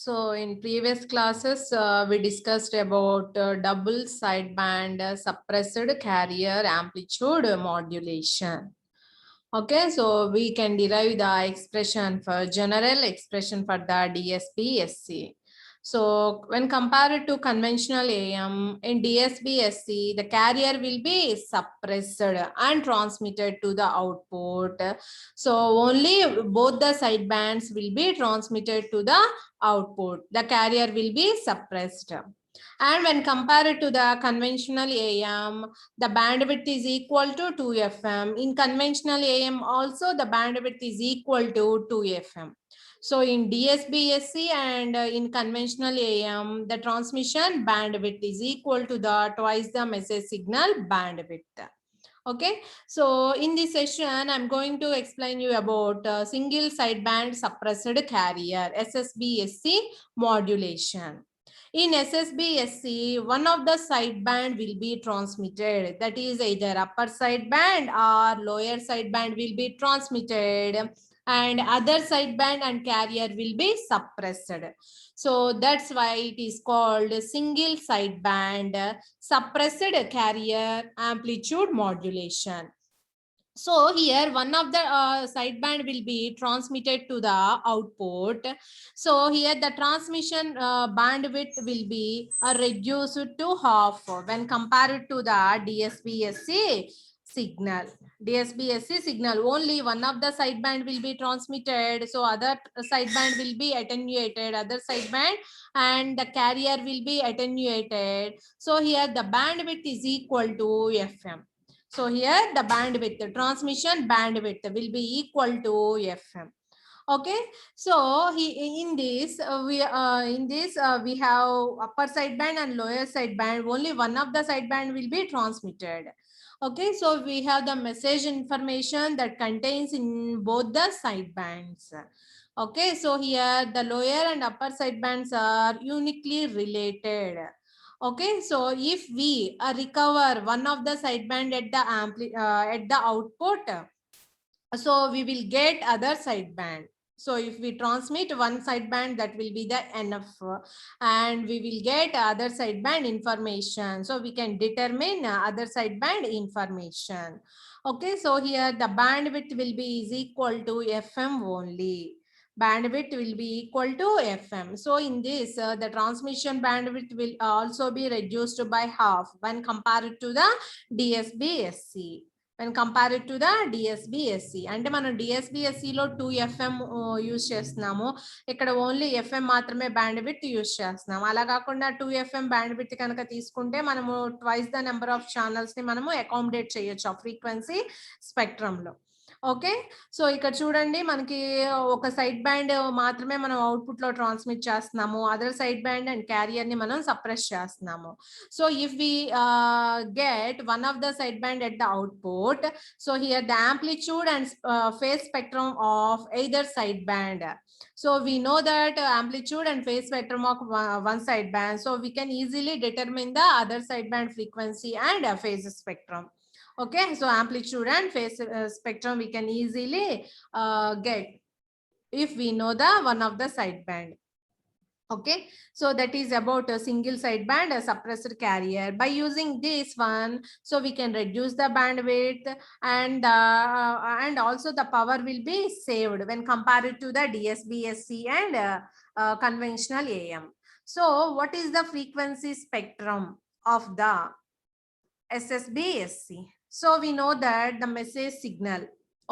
So in previous classes, we discussed about double sideband suppressed carrier amplitude modulation. Okay, so we can derive the expression for general expression for the DSP-SC. So when compared to conventional AM, in DSP-SC, the carrier will be suppressed and transmitted to the output. So only both the sidebands will be transmitted to the output. The carrier will be suppressed. And when compared to the conventional AM, the bandwidth is equal to 2 FM. In conventional AM also the bandwidth is equal to 2 FM. So in DSP-SC and in conventional AM, the transmission bandwidth is equal to the twice the message signal bandwidth. Okay, so in this session, I'm going to explain you about single sideband suppressed carrier SSB-SC modulation. In SSB-SC, one of the sideband will be transmitted. That is either upper sideband or lower sideband will be transmitted, and other sideband and carrier will be suppressed. So that's why it is called single sideband suppressed carrier amplitude modulation. So here one of the sideband will be transmitted to the output. So here the transmission bandwidth will be reduced to half when compared to the DSP-SC signal. DSP-SC signal, only one of the sideband will be transmitted. So other sideband will be attenuated, other sideband and the carrier will be attenuated. So here the bandwidth is equal to FM. So here the bandwidth, the transmission bandwidth will be equal to FM. Okay, so in this we have upper sideband and lower sideband. Only one of the sideband will be transmitted. Okay, so we have the message information that contains in both the sidebands. Okay, so here the lower and upper sidebands are uniquely related. Okay, so if we recover one of the sideband at the output, so we will get other sideband. So if we transmit one sideband, that will be the NF, and we will get other sideband information. So we can determine other sideband information. Okay, so here the bandwidth will be is equal to FM only. Bandwidth will be equal to FM. So in this, the transmission bandwidth will also be reduced by half when compared to the DSP-SC. When compared to the DSP-SC, అంటే మనం DSP-SC లో 2 FM use చేస్తున్నాము, ఇక్కడ only FM మాత్రమే band width use చేస్తున్నాము. అలా కాకుండా 2 FM band width కనుక తీసుకుంటే మనము twice the number of channels ని మనము అకామిడేట్ చేయొచ్చు ఆ ఫ్రీక్వెన్సీ స్పెక్ట్రమ్ లో. ఓకే, సో ఇక్కడ చూడండి మనకి ఒక సైడ్ బ్యాండ్ మాత్రమే మనం అవుట్పుట్ లో ట్రాన్స్మిట్ చేస్తున్నాము, other side band and carrier ని మనం సప్రెస్ చేస్తున్నాము. So if we get one of the side band at the output, so here the amplitude and phase spectrum of either side band. So we know that amplitude and phase spectrum of one side band, so we can easily determine the other side band frequency and phase spectrum. Okay, so amplitude and phase spectrum we can easily get if we know the one of the sideband. Okay, so that is about a single sideband a suppressed carrier. By using this one, so we can reduce the bandwidth and also the power will be saved when compared to the DSP-SC and conventional AM. So what is the frequency spectrum of the SSB-SC? So we know that the message signal,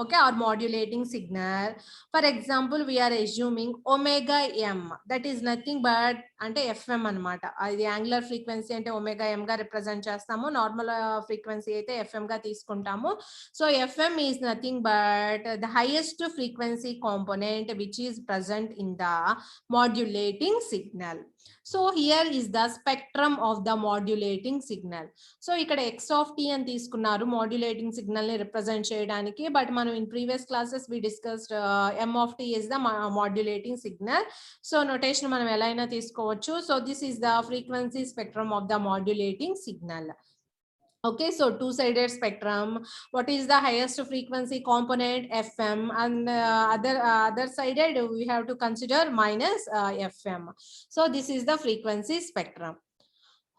okay, or modulating signal, for example we are assuming omega m, that is nothing but అంటే FM అన్నమాట. అది angular frequency అంటే omega m గా represent చేస్తాము, normal frequency అయితే FM గా తీసుకుంటాము. So FM is nothing but the highest frequency component which is present in the modulating signal. So here is the spectrum of the modulating signal. So ఇక్కడ x of t అని తీసుకున్నారు modulating signal ని represent చేయడానికి, but మనం in previous classes we discussed m of t is the modulating signal. So notation మనం ఎలా అయినా తీసుకోవచ్చు. So this is the frequency spectrum of the modulating signal. Okay, so two-sided spectrum. What is the highest frequency component? FM, and other sided we have to consider minus FM. So this is the frequency spectrum.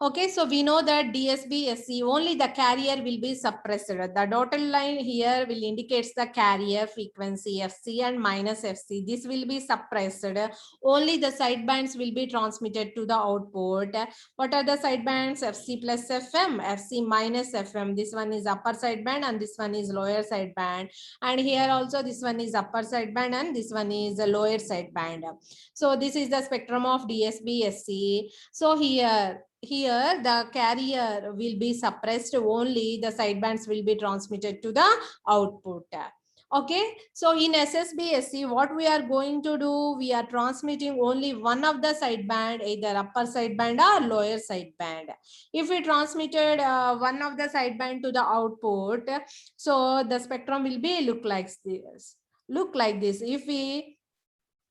Okay, so we know that DSB-SC, only the carrier will be suppressed. The dotted line here will indicates the carrier frequency FC and minus FC. This will be suppressed. Only the sidebands will be transmitted to the output. What are the sidebands? FC plus FM, FC minus FM. This one is upper sideband and this one is lower sideband. And here also this one is upper sideband and this one is a lower sideband. So this is the spectrum of DSB-SC. So here the carrier will be suppressed, only the sidebands will be transmitted to the output. Okay, so in SSB-SC, what we are going to do, we are transmitting only one of the sideband, either upper sideband or lower sideband. If we transmitted one of the sideband to the output, so the spectrum will be look like this. If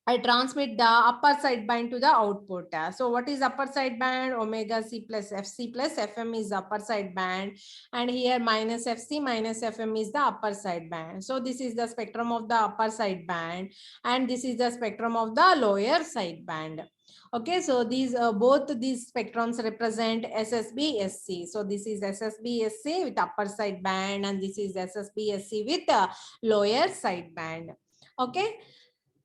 I transmit the upper sideband to the output. So what is upper sideband? Omega C plus FC plus FM is upper sideband. And here minus FC minus FM is the upper sideband. So this is the spectrum of the upper sideband. And this is the spectrum of the lower sideband. Okay, so these both these spectrums represent SSB-SC. So this is SSB-SC with upper sideband and this is SSB-SC with lower sideband. Okay.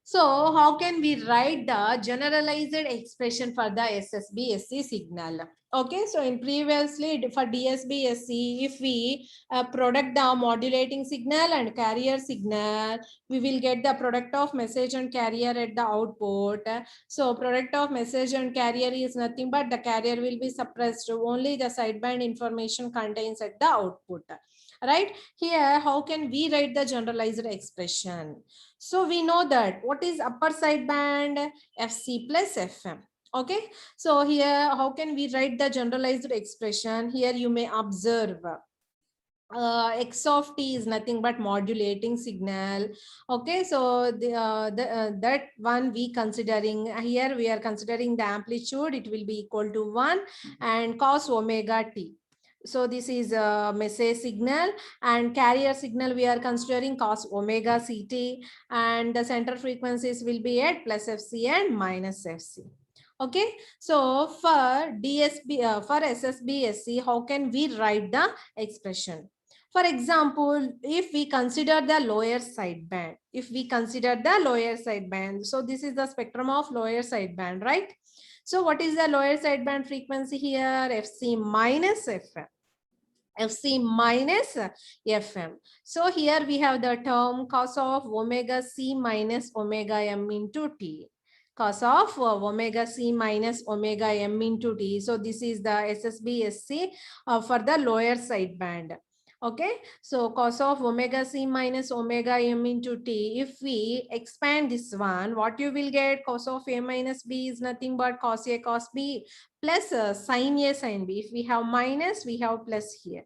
So how can we write the generalized expression for the SSB-SC signal? Okay, so in previously for DSB-SC, if we product the modulating signal and carrier signal, we will get the product of message and carrier at the output. So product of message and carrier is nothing but the carrier will be suppressed. Only the sideband information contains at the output. Right here, how can we write the generalized expression? So we know that what is upper sideband? FC plus FM. Okay, so here how can we write the generalized expression? Here you may observe X of t is nothing but modulating signal. Okay, so that one we considering here, we are considering the amplitude, it will be equal to 1 and cos omega t. So this is a message signal, and carrier signal we are considering cos omega ct, and the center frequencies will be at plus fc and minus fc. Okay, so for DSB for SSB-SC, how can we write the expression? For example, if we consider the lower sideband, so this is the spectrum of lower sideband, right? So what is the lower sideband frequency here? FC minus FM. FC minus FM. So here we have the term cos of omega C minus omega M into T. Cos of omega C minus omega M into T. So this is the SSB-SC for the lower sideband. Okay, so cos of omega C minus omega M into T. If we expand this one, what you will get? Cos of A minus B is nothing but cos A cos B plus sin A sin B. If we have minus, we have plus here.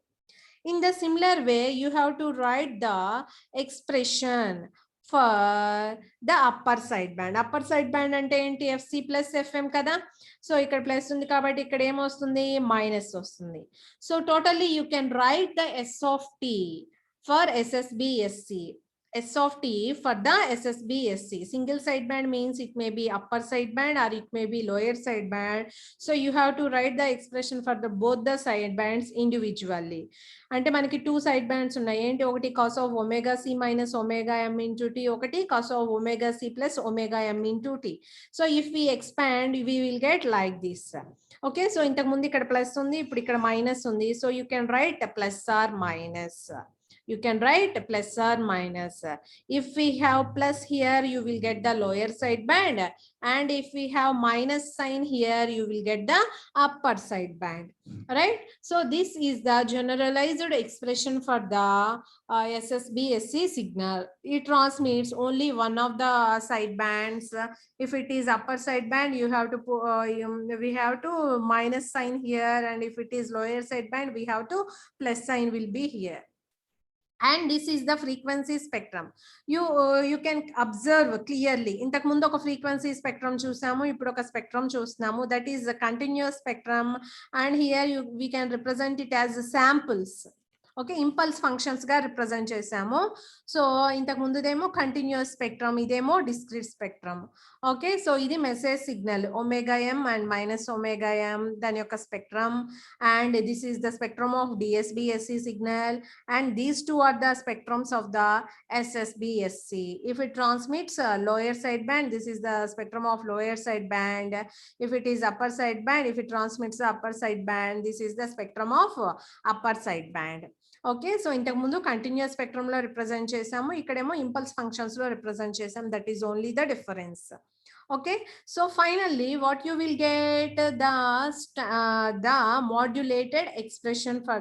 In the similar way, you have to write the expression for the upper sideband. Upper sideband ante enti? FC plus FM kada. So ikkada plus undi kabatti ikkada em vastundi? Minus vastundi. So totally you can write the S of t for SSB-SC. S of t for the SSB-SC. Single sideband means it may be upper sideband or it may be lower sideband. So you have to write the expression for the both the sidebands individually. అంటే మనకి two side bands ఉన్నాయి. ఏంటి? ఒకటి cos of omega c minus omega m into t, ఒకటి cos of omega c plus omega m into t. So if we expand we will get like this. Okay, so ఇంతకు ముందు ఇక్కడ plus ఉంది, ఇప్పుడు ఇక్కడ మైనస్ ఉంది. So you can write plus or minus. You can write plus or minus. If we have plus here, you will get the lower sideband, and if we have minus sign here, you will get the upper sideband. Right? So this is the generalized expression for the SSB-SC signal. It transmits only one of the sidebands. If it is upper sideband, you have to we have to minus sign here, and if it is lower sideband, we have to plus sign will be here. and this is the frequency spectrum. You can observe clearly. ఇంతకు ముందు ఒక frequency spectrum చూసాము, ఇప్పుడు ఒక spectrum చూస్తున్నాము, that is a continuous spectrum, and here we can represent it as samples. Okay, impulse functions గా represent చేసాము. So ఇంతకు ముందుదేమో కంటిన్యూస్ స్పెక్ట్రమ్, ఇదేమో డిస్క్రీట్ స్పెక్ట్రమ్. ఓకే, సో ఇది message signal omega m and minus omega m, దాని యొక్క spectrum. And this is the spectrum of DSB-SC signal, and these two are the spectrums of the SSB-SC. If it transmits lower side band, this is the spectrum of lower side band. If it is upper side band, if it transmits the upper side band, this is the spectrum of upper side band. Okay, so ఇంతకు ముందు continuous spectrum లో represent చేసాము, ఇక్కడేమో impulse functions లో represent చేసాం. That is only the difference. Okay, so finally what you will get the modulated expression for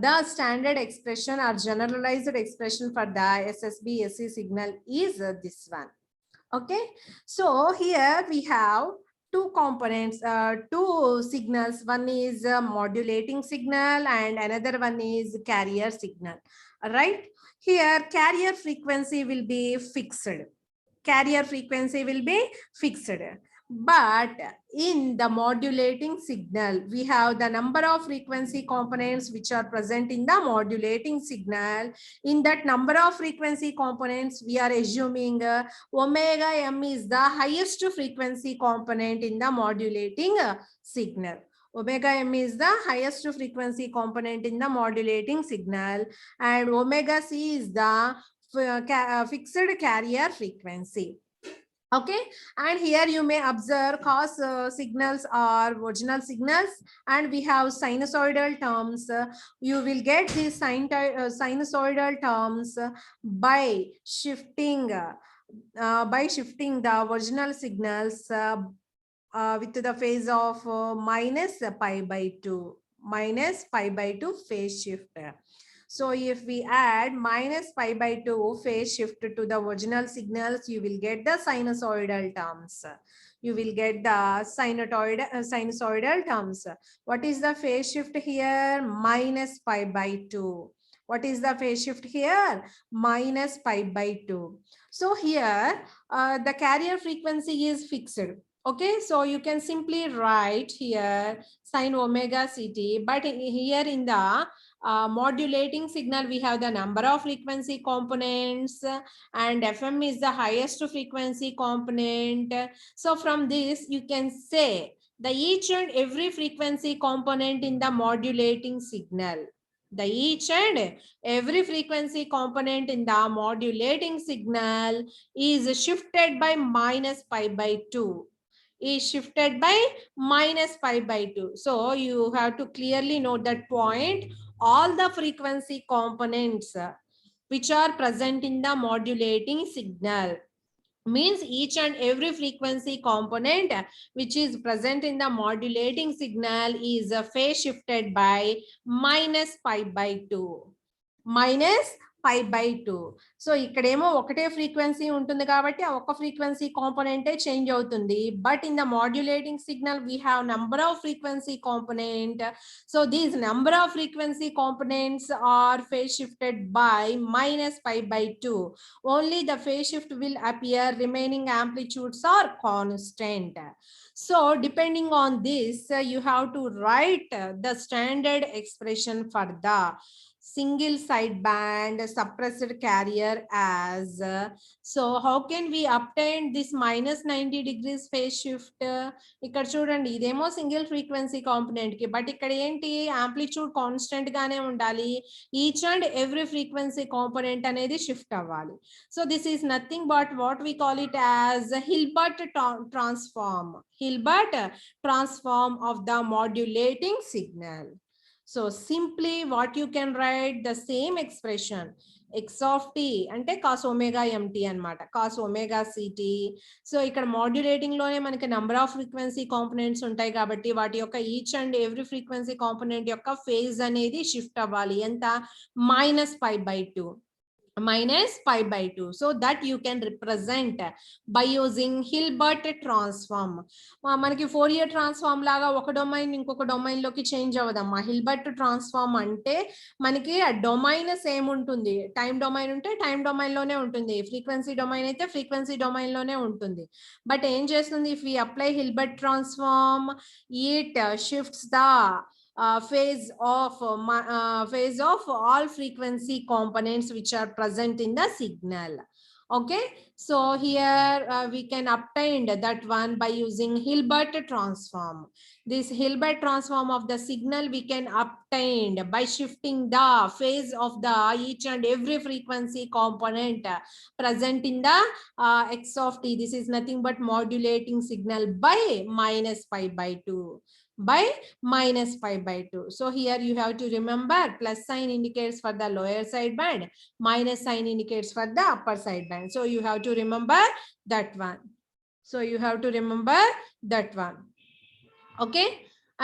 the standard expression or generalized expression for the SSB-SC signal is this one. Okay, so here we have two components, two signals. One is modulating signal and another one is carrier signal. Right, here carrier frequency will be fixed. Carrier frequency will be fixed, but in the modulating signal we have the number of frequency components which are present in the modulating signal. In that number of frequency components we are assuming omega m is the highest frequency component in the modulating signal. Omega m is the highest frequency component in the modulating signal, and omega c is the fixed carrier frequency. Okay, and here you may observe cos signals are original signals, and we have sinusoidal terms. You will get these sinusoidal terms by shifting the original signals with the phase of minus pi by 2 phase shift. So if we add minus pi by 2 phase shift to the original signals, you will get the sinusoidal terms. You will get the sinusoidal terms. What is the phase shift here? Minus pi by 2. What is the phase shift here? Minus pi by 2. So here the carrier frequency is fixed. Okay, so you can simply write here sin omega ct, but here in the modulating signal we have the number of frequency components, and FM is the highest frequency component. So from this you can say the each and every frequency component in the modulating signal, the each and every frequency component in the modulating signal is shifted by minus pi by 2, is shifted by minus pi by 2. So you have to clearly note that point. All the frequency components which are present in the modulating signal, means each and every frequency component which is present in the modulating signal is phase shifted by minus pi by 2. Minus pi by 2. So ఇక్కడేమో ఒకటే frequency ఉంటుంది కాబట్టి ఆ ఒక్క frequency కాంపోనెంటే change అవుతుంది, but in the modulating signal we have number of frequency component. So these number of frequency components are phase shifted by minus pi by 2. Only the phase shift will appear, remaining amplitudes are constant. So depending on this, you have to write the standard expression for the single sideband suppressed carrier as. So how can we obtain this minus 90 degrees phase shift? ఇక్కడ చూడండి, ఇదేమో single frequency component కి, but ఇక్కడ ఏంటి, amplitude constant గానే ఉండాలి. Each and every frequency component అనేది shift అవ్వాలి. So this is nothing but what we call it as Hilbert transform. Hilbert transform of the modulating signal. So simply what you can write the same expression, x of t అంటే cos omega mt అన్నమాట, cos omega ct. So ఇక్కడ modulating లోనే మనకి number of frequency components ఉంటాయి కాబట్టి వాటి యొక్క each and every frequency component యొక్క ఫేజ్ అనేది షిఫ్ట్ అవ్వాలి. ఎంత? minus pi by 2. minus pi by 2. So that you can represent by using Hilbert transform. మనకి ఫోరియర్ ట్రాన్స్ఫార్మ్ లాగా ఒక డొమైన్ ఇంకొక డొమైన్ లోకి చేంజ్ అవ్వదమ్మా. హిల్బర్ట్ ట్రాన్స్ఫార్మ్ అంటే మనకి ఆ డొమైన్ సేమ్ ఉంటుంది. టైం డొమైన్ ఉంటే టైం డొమైన్ లోనే ఉంటుంది, ఫ్రీక్వెన్సీ డొమైన్ అయితే ఫ్రీక్వెన్సీ డొమైన్ లోనే ఉంటుంది. బట్ ఏం చేస్తుంది, if we apply Hilbert transform, it shifts the phase of all frequency components which are present in the signal. Okay, so here we can obtain that one by using Hilbert transform. This Hilbert transform of the signal we can obtain by shifting the phase of the each and every frequency component present in the x of t. This is nothing but modulating signal by minus pi by 2. By minus pi by 2. So here you have to remember plus sign indicates for the lower side band, minus sign indicates for the upper side band. So you have to remember that one. So you have to remember that one. Okay.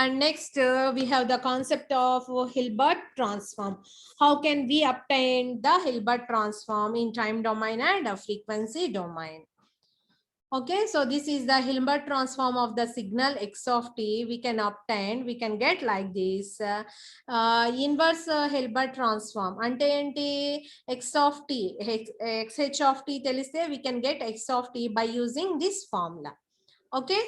And next we have the concept of Hilbert transform. How can we obtain the Hilbert transform in time domain and frequency domain? Okay, so this is the Hilbert transform of the signal x of t. We can obtain, we can get like this. Inverse Hilbert transform ante enti x of t, xh of t teliste we can get x of t by using this formula. Okay,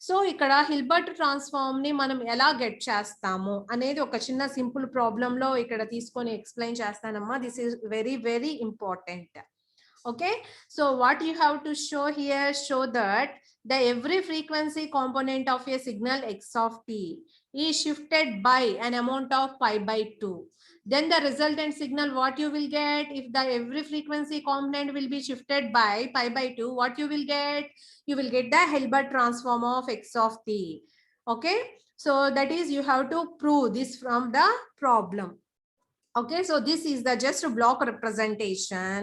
so ఇక్కడ Hilbert transform ని మనం ఎలా get చేస్తాము అనేది ఒక చిన్న simple problem లో ఇక్కడ తీసుకొని ఎక్స్ప్లెయిన్ చేస్తానమ్మా. This is very very important. Okay, so what you have to show here, show that the every frequency component of a signal x of t is shifted by an amount of pi by 2. Then the resultant signal, what you will get, if the every frequency component will be shifted by pi by 2, what you will get? You will get the Hilbert transform of x of t. Okay, so that is you have to prove this from the problem. Okay, so this is the just block representation.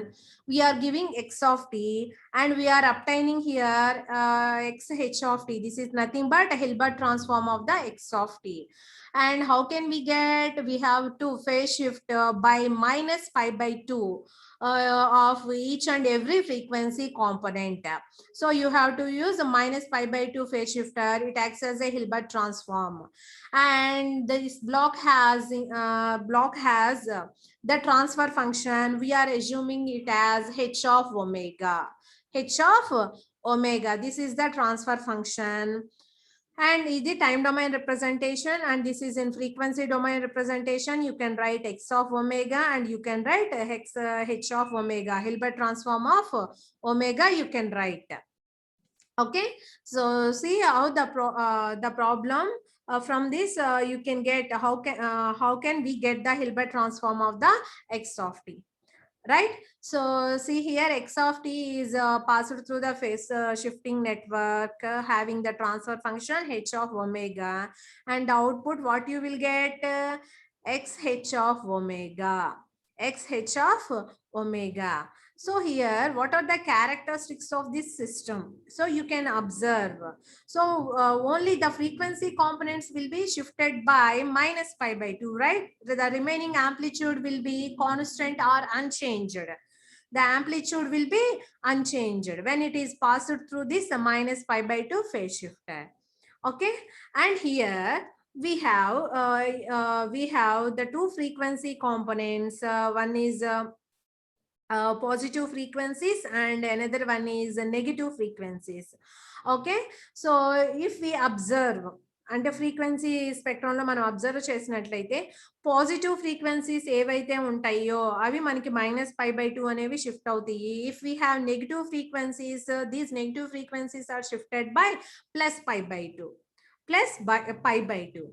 We are giving x of t and we are obtaining here xh of t. This is nothing but a Hilbert transform of the x of t. And how can we get? We have to phase shift by minus pi by 2 of each and every frequency component. So you have to use a minus pi by 2 phase shifter. It acts as a Hilbert transform. And this block has the transfer function. We are assuming it as h of omega. H of omega. This is the transfer function. And is the time domain representation, and this is in frequency domain representation. You can write x of omega and you can write h of omega. Hilbert transform of omega you can write. Okay, so see how the problem. From this you can get how can we get the Hilbert transform of the x of t, right? So see here x of t is passed through the phase shifting network having the transfer function h of omega, and the output what you will get, xh of omega, xh of omega. So here what are the characteristics of this system? So you can observe. So only the frequency components will be shifted by minus pi by 2, right? The remaining amplitude will be constant or unchanged. The amplitude will be unchanged when it is passed through this minus pi by 2 phase shifter. Okay, and here we have the two frequency components. One is positive frequencies and another one is negative frequencies. Okay, so if we observe అంటే frequency spectrum లో మనం observe చేసినట్లయితే positive frequencies ఏవైతే ఉంటాయో అవి మనకి minus pi by 2 అనేవి shift అవుతాయి. If we have negative frequencies, these negative frequencies are shifted by plus pi by 2, plus pi by 2.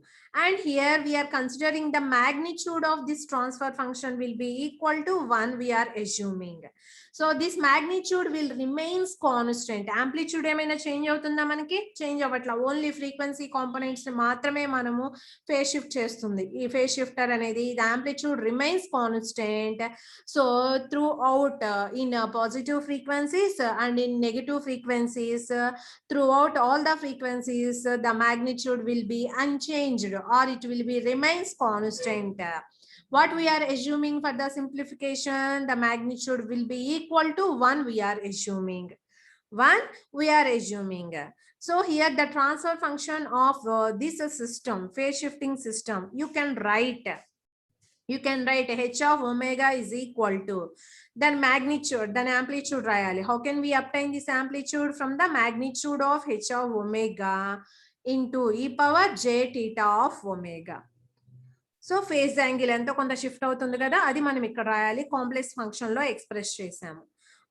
And here we are considering the magnitude of this transfer function will be equal to 1, we are assuming. So this magnitude will remains constant. Amplitude ఏమైనా change అవుతుందా? మనకి change అవ్వట్లా. Only frequency components మాత్రమే మనము phase shift చేస్తుంది ఈ phase shifter అనేది. the amplitude remains constant. So throughout in positive frequencies and in negative frequencies, throughout all the frequencies the magnitude will be unchanged or it will be remains constant. What we are assuming for the simplification, the magnitude will be equal to 1 we are assuming. 1 we are assuming. So here the transfer function of this system, phase shifting system, you can write h of omega is equal to then magnitude, then amplitude rayali. How can we obtain this amplitude? From the magnitude of h of omega into e power j theta of omega. So phase angle ఎంతో కొంత shift అవుతుంది కదా, అది మనం ఇక్కడ రాయాలి, complex function లో express చేసాము.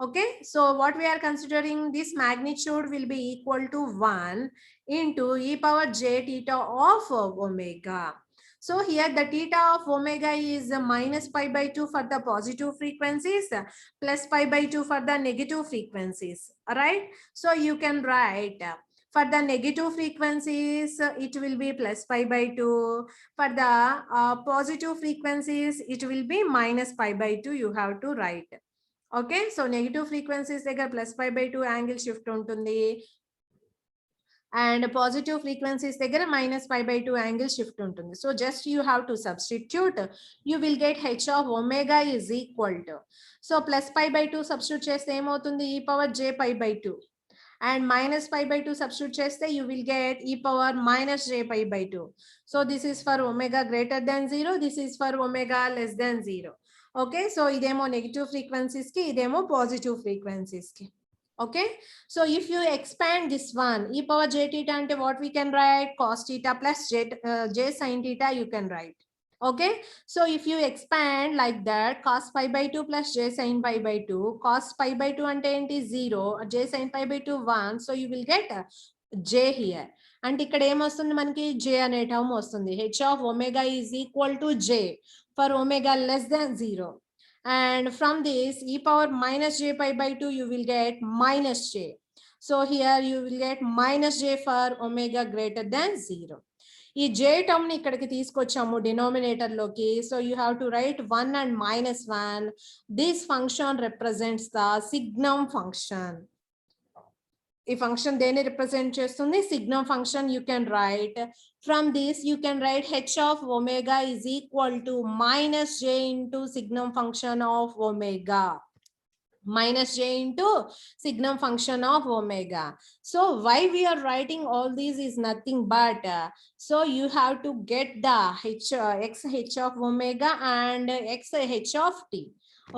Okay, so what we are considering, this magnitude will be equal to 1 into e power j theta of omega. So here the theta of omega is minus pi by 2 for the positive frequencies, plus pi by 2 for the negative frequencies. All right, so you can write for the negative frequencies it will be plus pi by 2. For the positive frequencies it will be minus pi by 2. You have to write. Okay, so negative frequencies దగ్గర plus pi by 2 angle shift ఉంటుంది, and positive frequencies దగ్గర minus pi by 2 angle shift ఉంటుంది. So just you have to substitute. You will get h of omega is equal to, so plus pi by 2 substitute చేస్తే ఏమవుతుంది, e power j pi by 2, and minus pi by 2 substitute చేస్తే you will get e power minus j pi by 2. So this is for omega greater than 0, this is for omega less than 0. Okay, so idemo negative frequencies ki, idemo positive frequencies ki. Okay, so if you expand this one, e power j theta ante what we can write, cos theta plus j sin theta you can write. Okay, so if you expand like that, cos pi by 2 plus j sin pi by 2, cos pi by 2 ante enti 0, j sin pi by 2 1, so you will get j here. And ikkada em vastundi manaki, j ane term vastundi, h of omega is equal to j for omega less than 0. And from this e power minus j pi by 2 you will get minus j. So here you will get minus j for omega greater than 0. ఈ j term ని ఇక్కడికి తీసుకొచ్చాము denominator లోకి. So you have to right 1 and -1. This function represents the signum function. ఈ function దేని represent చేస్తుంది, signum function. You can right from this, you can right h of omega is equal to minus j into signum function of omega, minus j into signum function of omega. So why we are writing all these is nothing but so you have to get the x h of omega and x h of t.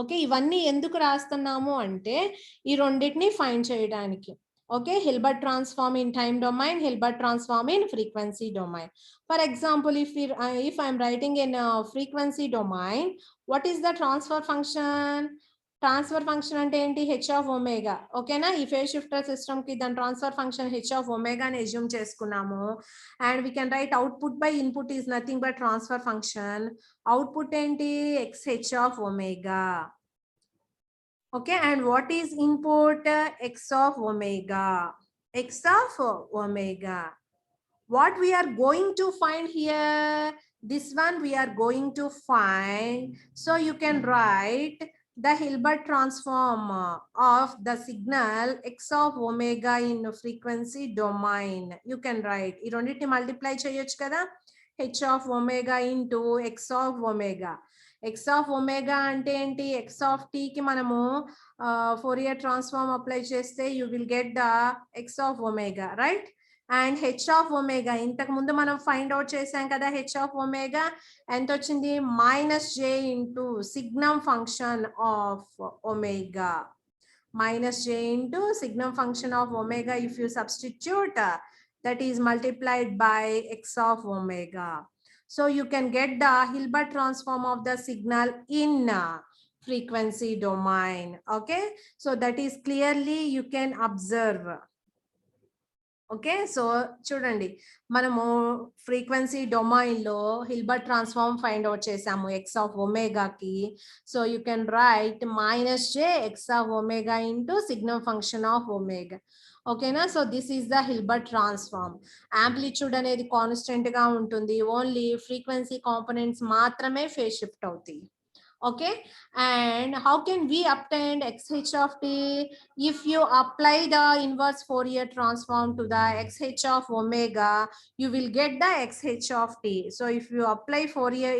Okay, ఇవన్నీ ఎందుకు రాస్తున్నాము అంటే ఈ రెండింటిని find చేయడానికి. Okay, Hilbert transform in time domain, Hilbert transform in frequency domain. For example, if I am writing in frequency domain, what is the transfer function? Transfer function అంటే ఏంటి, H of omega. ఓకేనా, ఈ phase shifter system కి దాని transfer function h of omega అని assume చేసుకున్నాము. And we can write output by input is nothing but transfer function. Output ఏంటి, x h of omega. Okay, and what is input, x of omega, x of omega. What we are going to find here, this one we are going to find. So you can write the Hilbert transform of the signal x of omega in frequency domain. You can write, ఈ రెండింటిని multiply చేయొచ్చు కదా, h of omega into x of omega. x of omega అంటే ఏంటి, x of t కి మనము Fourier transform apply చేస్తే you will get the x of omega, right? And H of omega ఇంతకు ముందు మనం ఫైండ్ అవుట్ చేసాం కదా, హెచ్ ఆఫ్ ఒమేగా ఎంత వచ్చింది, minus J into signum function of omega, minus J into signum function of omega. If you substitute, that is multiplied by x of omega. So you can get the Hilbert transform of the signal in frequency domain. Okay, so that is clearly you can observe. Okay, so చూడండి, మనము frequency domain లో Hilbert transform find out చేసాము x of ఒమేగాకి. So you can write minus j x of omega into signum function of omega. ఓకేనా, so this is the Hilbert transform. Amplitude అనేది constant గా ఉంటుంది, only frequency components మాత్రమే phase shift అవుతాయి. Okay, and how can we obtain xh of t? If you apply the inverse Fourier transform to the xh of omega, you will get the xh of t. So if you apply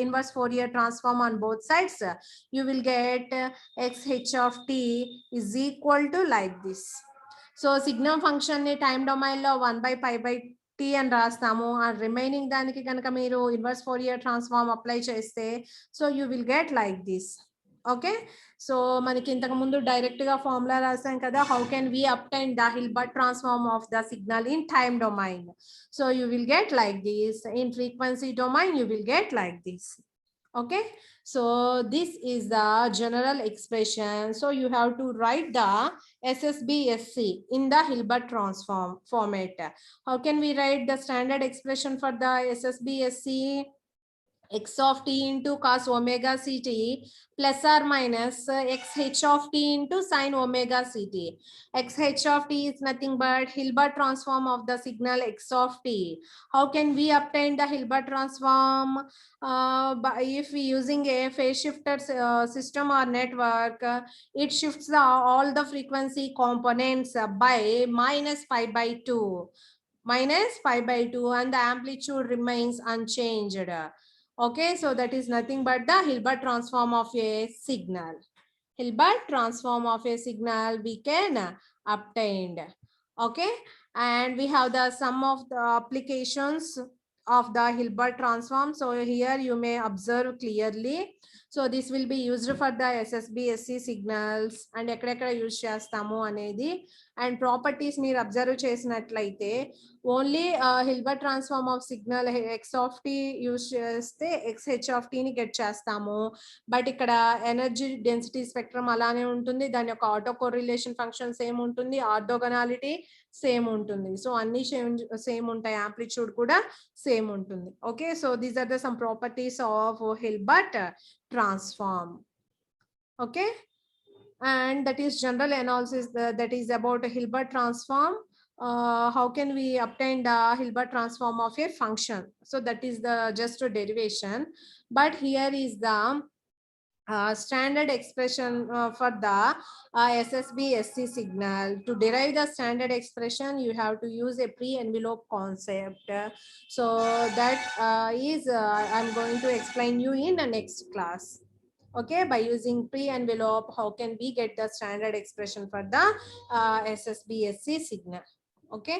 inverse Fourier transform on both sides, you will get xh of t is equal to like this. So signum function ni time domain lo 1 by pi by t అని రాస్తాము. And remaining దానికి కనుక మీరు inverse Fourier transform apply చేస్తే so you will get like this. Okay, so మనకి ఇంతకు ముందు direct గా ఫార్ములా రాసాం కదా, how can we obtain the Hilbert transform of the signal in time domain. So you will get like this. In frequency domain you will get like this. Okay, so this is the general expression. So you have to write the SSBSC in the Hilbert transform format. How can we write the standard expression for the SSBSC? X of t into cos omega ct plus or minus xh of t into sin omega ct. Xh of t is nothing but Hilbert transform of the signal x of t. How can we obtain the Hilbert transform? If we using a phase shifter system or network, it shifts all the frequency components by minus pi by 2. Minus pi by 2 and the amplitude remains unchanged. Okay, so that is nothing but the Hilbert transform of a signal. Hilbert transform of a signal we can obtained. Okay, and we have the sum of the applications of the Hilbert transform. So here you may observe clearly. So this will be used for the SSBSC signals and ఎక్కడెక్కడ use చేస్తాము అనేది. And properties మీరు observe చేసినట్లయితే only Hilbert transform of signal x of t use చేస్తే XH of టీని get చేస్తాము. But ఇక్కడ energy density spectrum అలానే ఉంటుంది, దాని యొక్క ఆటో కోరిలేషన్ ఫంక్షన్ సేమ్ ఉంటుంది, ఆర్థోగనాలిటీ సేమ్ ఉంటుంది. సో అన్ని సేమ్ ఉంటాయి, యాంప్లిట్యూడ్ కూడా సేమ్ ఉంటుంది. Okay, so these are the some properties of Hilbert transform. Okay, and that is general analysis that is about a Hilbert transform. How can we obtain the Hilbert transform of a function? So that is the just a derivation, but here is the standard expression for the SSBSC signal. To derive the standard expression, you have to use a pre-envelope concept. So that is I'm going to explain you in the next class. Okay, by using pre-envelope, how can we get the standard expression for the SSBSC signal? Okay.